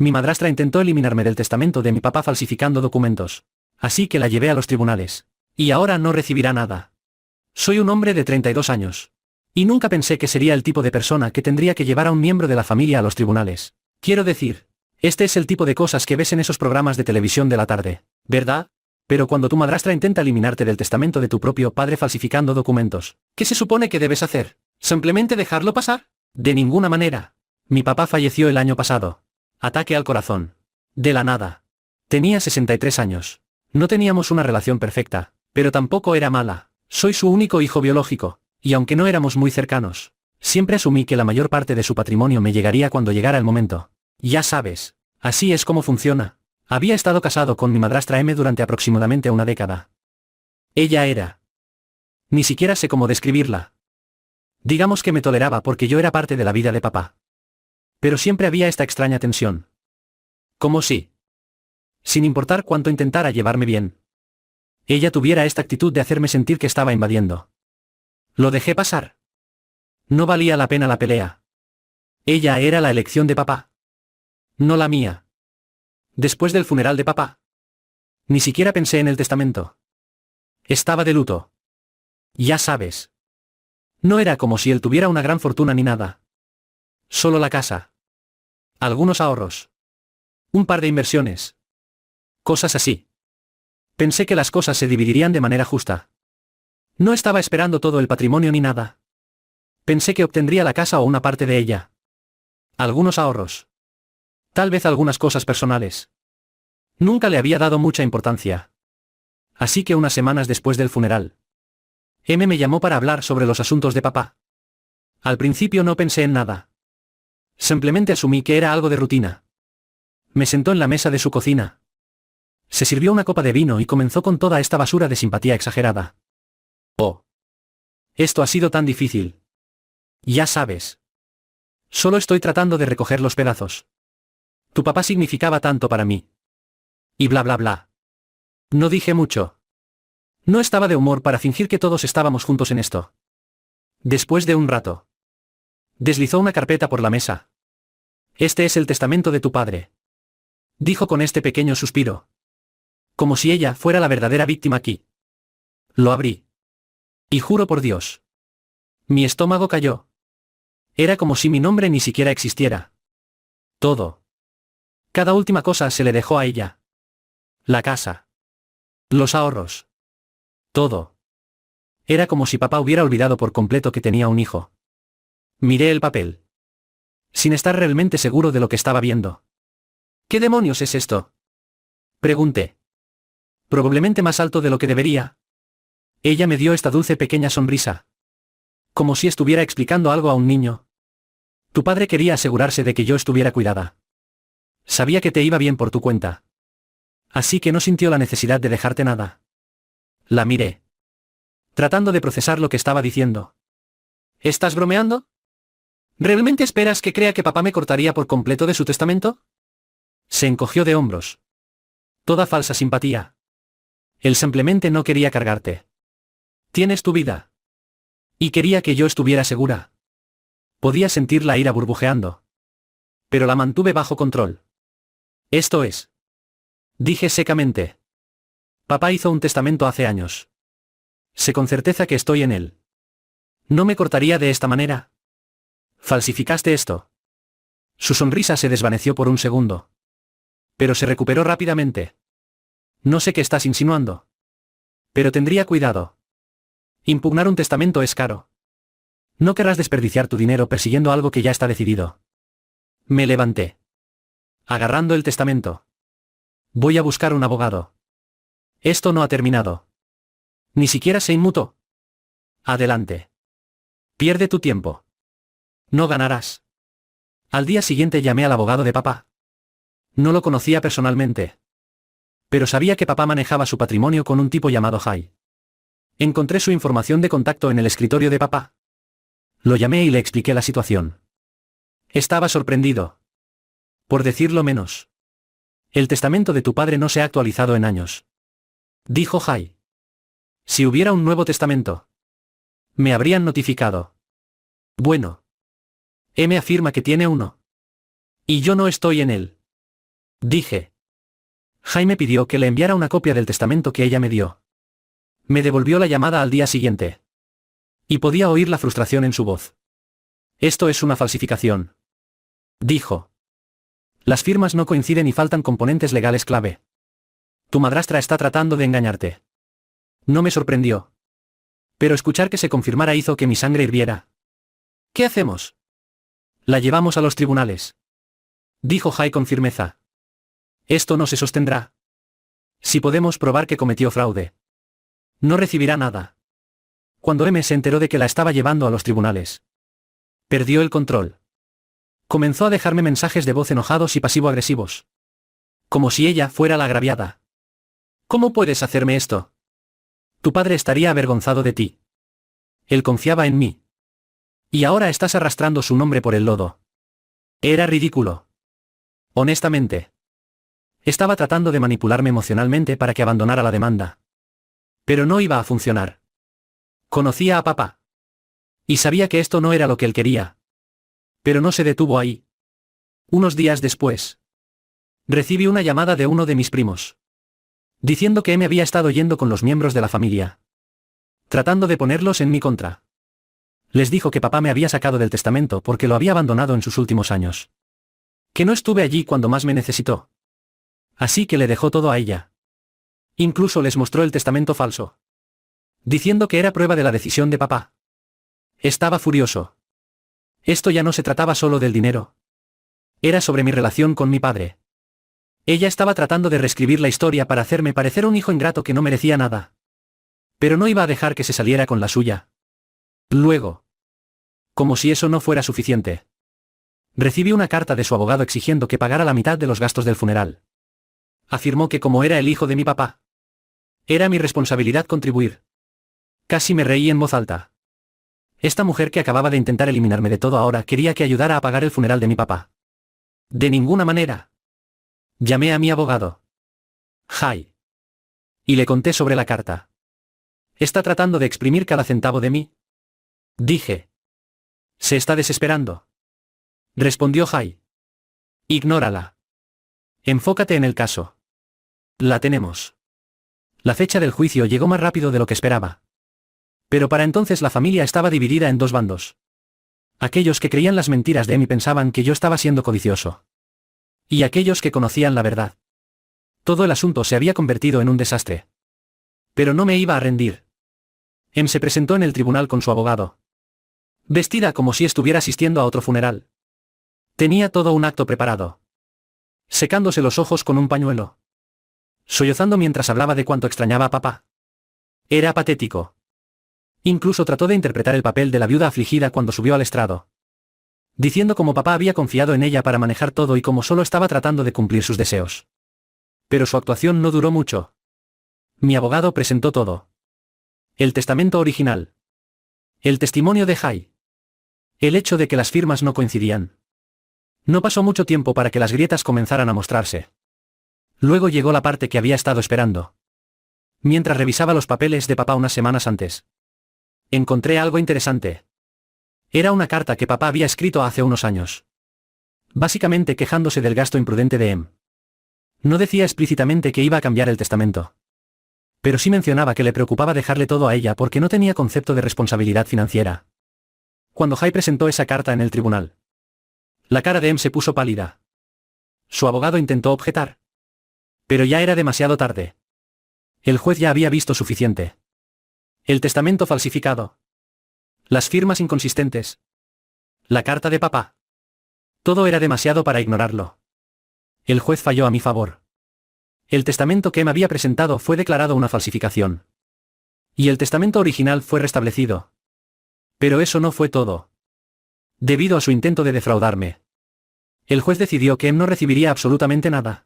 Mi madrastra intentó eliminarme del testamento de mi papá falsificando documentos. Así que la llevé a los tribunales. Y ahora no recibirá nada. Soy un hombre de 32 años. Y nunca pensé que sería el tipo de persona que tendría que llevar a un miembro de la familia a los tribunales. Quiero decir, este es el tipo de cosas que ves en esos programas de televisión de la tarde, ¿verdad? Pero cuando tu madrastra intenta eliminarte del testamento de tu propio padre falsificando documentos, ¿qué se supone que debes hacer? ¿Simplemente dejarlo pasar? De ninguna manera. Mi papá falleció el año pasado. Ataque al corazón. De la nada. Tenía 63 años. No teníamos una relación perfecta, pero tampoco era mala. Soy su único hijo biológico, y aunque no éramos muy cercanos, siempre asumí que la mayor parte de su patrimonio me llegaría cuando llegara el momento. Ya sabes, así es como funciona. Había estado casado con mi madrastra M durante aproximadamente una década. Ella era... Ni siquiera sé cómo describirla. Digamos que me toleraba porque yo era parte de la vida de papá. Pero siempre había esta extraña tensión. Como si, sin importar cuánto intentara llevarme bien, ella tuviera esta actitud de hacerme sentir que estaba invadiendo. Lo dejé pasar. No valía la pena la pelea. Ella era la elección de papá. No la mía. Después del funeral de papá, ni siquiera pensé en el testamento. Estaba de luto. Ya sabes. No era como si él tuviera una gran fortuna ni nada. Solo la casa. Algunos ahorros. Un par de inversiones. Cosas así. Pensé que las cosas se dividirían de manera justa. No estaba esperando todo el patrimonio ni nada. Pensé que obtendría la casa o una parte de ella. Algunos ahorros. Tal vez algunas cosas personales. Nunca le había dado mucha importancia. Así que unas semanas después del funeral, M me llamó para hablar sobre los asuntos de papá. Al principio no pensé en nada. Simplemente asumí que era algo de rutina. Me sentó en la mesa de su cocina. Se sirvió una copa de vino y comenzó con toda esta basura de simpatía exagerada. Oh. Esto ha sido tan difícil. Ya sabes. Solo estoy tratando de recoger los pedazos. Tu papá significaba tanto para mí. Y bla bla bla. No dije mucho. No estaba de humor para fingir que todos estábamos juntos en esto. Después de un rato, deslizó una carpeta por la mesa. Este es el testamento de tu padre. Dijo con este pequeño suspiro. Como si ella fuera la verdadera víctima aquí. Lo abrí. Y juro por Dios. Mi estómago cayó. Era como si mi nombre ni siquiera existiera. Todo. Cada última cosa se le dejó a ella. La casa. Los ahorros. Todo. Era como si papá hubiera olvidado por completo que tenía un hijo. Miré el papel. Sin estar realmente seguro de lo que estaba viendo. ¿Qué demonios es esto? Pregunté. Probablemente más alto de lo que debería. Ella me dio esta dulce pequeña sonrisa. Como si estuviera explicando algo a un niño. Tu padre quería asegurarse de que yo estuviera cuidada. Sabía que te iba bien por tu cuenta. Así que no sintió la necesidad de dejarte nada. La miré. Tratando de procesar lo que estaba diciendo. ¿Estás bromeando? ¿Realmente esperas que crea que papá me cortaría por completo de su testamento? Se encogió de hombros. Toda falsa simpatía. Él simplemente no quería cargarte. Tienes tu vida. Y quería que yo estuviera segura. Podía sentir la ira burbujeando. Pero la mantuve bajo control. Esto es. Dije secamente. Papá hizo un testamento hace años. Sé con certeza que estoy en él. No me cortaría de esta manera. ¿Falsificaste esto? Su sonrisa se desvaneció por un segundo. Pero se recuperó rápidamente. No sé qué estás insinuando. Pero tendría cuidado. Impugnar un testamento es caro. No querrás desperdiciar tu dinero persiguiendo algo que ya está decidido. Me levanté. Agarrando el testamento. Voy a buscar un abogado. Esto no ha terminado. Ni siquiera se inmutó. Adelante. Pierde tu tiempo. No ganarás. Al día siguiente llamé al abogado de papá. No lo conocía personalmente. Pero sabía que papá manejaba su patrimonio con un tipo llamado Jay. Encontré su información de contacto en el escritorio de papá. Lo llamé y le expliqué la situación. Estaba sorprendido. Por decirlo menos. El testamento de tu padre no se ha actualizado en años. Dijo Jay. Si hubiera un nuevo testamento, me habrían notificado. Bueno. M afirma que tiene uno. Y yo no estoy en él. Dije. Jaime pidió que le enviara una copia del testamento que ella me dio. Me devolvió la llamada al día siguiente. Y podía oír la frustración en su voz. Esto es una falsificación. Dijo. Las firmas no coinciden y faltan componentes legales clave. Tu madrastra está tratando de engañarte. No me sorprendió. Pero escuchar que se confirmara hizo que mi sangre hirviera. ¿Qué hacemos? La llevamos a los tribunales. Dijo Jai con firmeza. Esto no se sostendrá. Si podemos probar que cometió fraude, no recibirá nada. Cuando M se enteró de que la estaba llevando a los tribunales, perdió el control. Comenzó a dejarme mensajes de voz enojados y pasivo-agresivos. Como si ella fuera la agraviada. ¿Cómo puedes hacerme esto? Tu padre estaría avergonzado de ti. Él confiaba en mí. Y ahora estás arrastrando su nombre por el lodo. Era ridículo. Honestamente. Estaba tratando de manipularme emocionalmente para que abandonara la demanda. Pero no iba a funcionar. Conocía a papá. Y sabía que esto no era lo que él quería. Pero no se detuvo ahí. Unos días después, recibí una llamada de uno de mis primos, diciendo que me había estado yendo con los miembros de la familia, tratando de ponerlos en mi contra. Les dijo que papá me había sacado del testamento porque lo había abandonado en sus últimos años. Que no estuve allí cuando más me necesitó. Así que le dejó todo a ella. Incluso les mostró el testamento falso, diciendo que era prueba de la decisión de papá. Estaba furioso. Esto ya no se trataba solo del dinero. Era sobre mi relación con mi padre. Ella estaba tratando de reescribir la historia para hacerme parecer un hijo ingrato que no merecía nada. Pero no iba a dejar que se saliera con la suya. Luego, como si eso no fuera suficiente, recibí una carta de su abogado exigiendo que pagara la mitad de los gastos del funeral. Afirmó que como era el hijo de mi papá, era mi responsabilidad contribuir. Casi me reí en voz alta. Esta mujer que acababa de intentar eliminarme de todo ahora quería que ayudara a pagar el funeral de mi papá. De ninguna manera. Llamé a mi abogado, Jai, y le conté sobre la carta. ¿Está tratando de exprimir cada centavo de mí? Dije. Se está desesperando. Respondió Jai. Ignórala. Enfócate en el caso. La tenemos. La fecha del juicio llegó más rápido de lo que esperaba. Pero para entonces la familia estaba dividida en dos bandos. Aquellos que creían las mentiras de Emi pensaban que yo estaba siendo codicioso. Y aquellos que conocían la verdad. Todo el asunto se había convertido en un desastre. Pero no me iba a rendir. Em se presentó en el tribunal con su abogado, vestida como si estuviera asistiendo a otro funeral. Tenía todo un acto preparado, secándose los ojos con un pañuelo, sollozando mientras hablaba de cuánto extrañaba a papá. Era patético. Incluso trató de interpretar el papel de la viuda afligida cuando subió al estrado, diciendo cómo papá había confiado en ella para manejar todo y cómo solo estaba tratando de cumplir sus deseos. Pero su actuación no duró mucho. Mi abogado presentó todo. El testamento original. El testimonio de Jai. El hecho de que las firmas no coincidían. No pasó mucho tiempo para que las grietas comenzaran a mostrarse. Luego llegó la parte que había estado esperando. Mientras revisaba los papeles de papá unas semanas antes, encontré algo interesante. Era una carta que papá había escrito hace unos años, básicamente quejándose del gasto imprudente de Em. No decía explícitamente que iba a cambiar el testamento, pero sí mencionaba que le preocupaba dejarle todo a ella porque no tenía concepto de responsabilidad financiera. Cuando Jai presentó esa carta en el tribunal, la cara de Em se puso pálida. Su abogado intentó objetar, pero ya era demasiado tarde. El juez ya había visto suficiente. El testamento falsificado. Las firmas inconsistentes. La carta de papá. Todo era demasiado para ignorarlo. El juez falló a mi favor. El testamento que me había presentado fue declarado una falsificación. Y el testamento original fue restablecido. Pero eso no fue todo. Debido a su intento de defraudarme, el juez decidió que Em no recibiría absolutamente nada.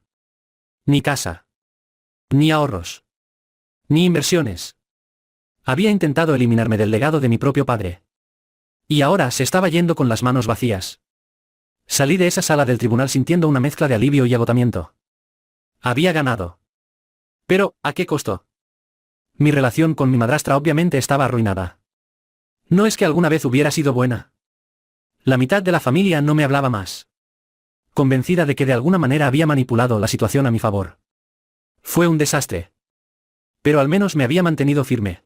Ni casa. Ni ahorros. Ni inversiones. Había intentado eliminarme del legado de mi propio padre. Y ahora se estaba yendo con las manos vacías. Salí de esa sala del tribunal sintiendo una mezcla de alivio y agotamiento. Había ganado. Pero, ¿a qué costo? Mi relación con mi madrastra obviamente estaba arruinada. No es que alguna vez hubiera sido buena. La mitad de la familia no me hablaba más. convencida de que de alguna manera había manipulado la situación a mi favor. Fue un desastre. Pero al menos me había mantenido firme.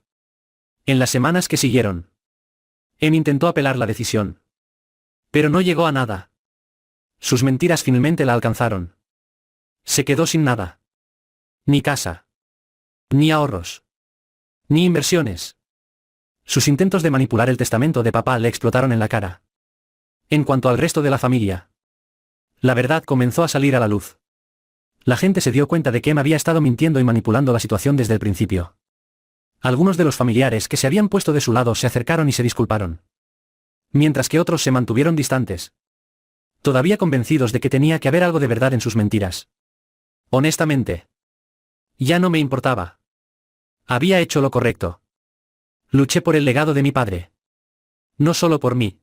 En las semanas que siguieron, Em intentó apelar la decisión. Pero no llegó a nada. Sus mentiras finalmente la alcanzaron. Se quedó sin nada. Ni casa. Ni ahorros. Ni inversiones. Sus intentos de manipular el testamento de papá le explotaron en la cara. En cuanto al resto de la familia, la verdad comenzó a salir a la luz. La gente se dio cuenta de que Em había estado mintiendo y manipulando la situación desde el principio. Algunos de los familiares que se habían puesto de su lado se acercaron y se disculparon. Mientras que otros se mantuvieron distantes. Todavía convencidos de que tenía que haber algo de verdad en sus mentiras. Honestamente, ya no me importaba. Había hecho lo correcto. Luché por el legado de mi padre. No solo por mí,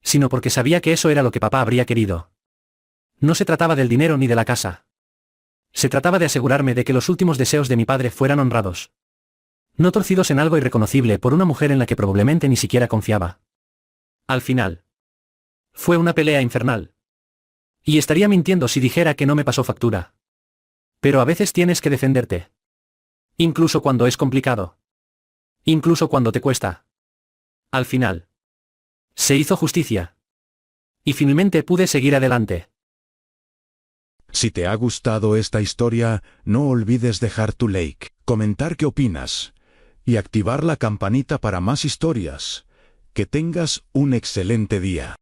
sino porque sabía que eso era lo que papá habría querido. No se trataba del dinero ni de la casa. Se trataba de asegurarme de que los últimos deseos de mi padre fueran honrados. No torcidos en algo irreconocible por una mujer en la que probablemente ni siquiera confiaba. Al final, fue una pelea infernal. Y estaría mintiendo si dijera que no me pasó factura. Pero a veces tienes que defenderte. Incluso cuando es complicado. Incluso cuando te cuesta. Al final, se hizo justicia. Y finalmente pude seguir adelante. Si te ha gustado esta historia, no olvides dejar tu like, comentar qué opinas y activar la campanita para más historias. Que tengas un excelente día.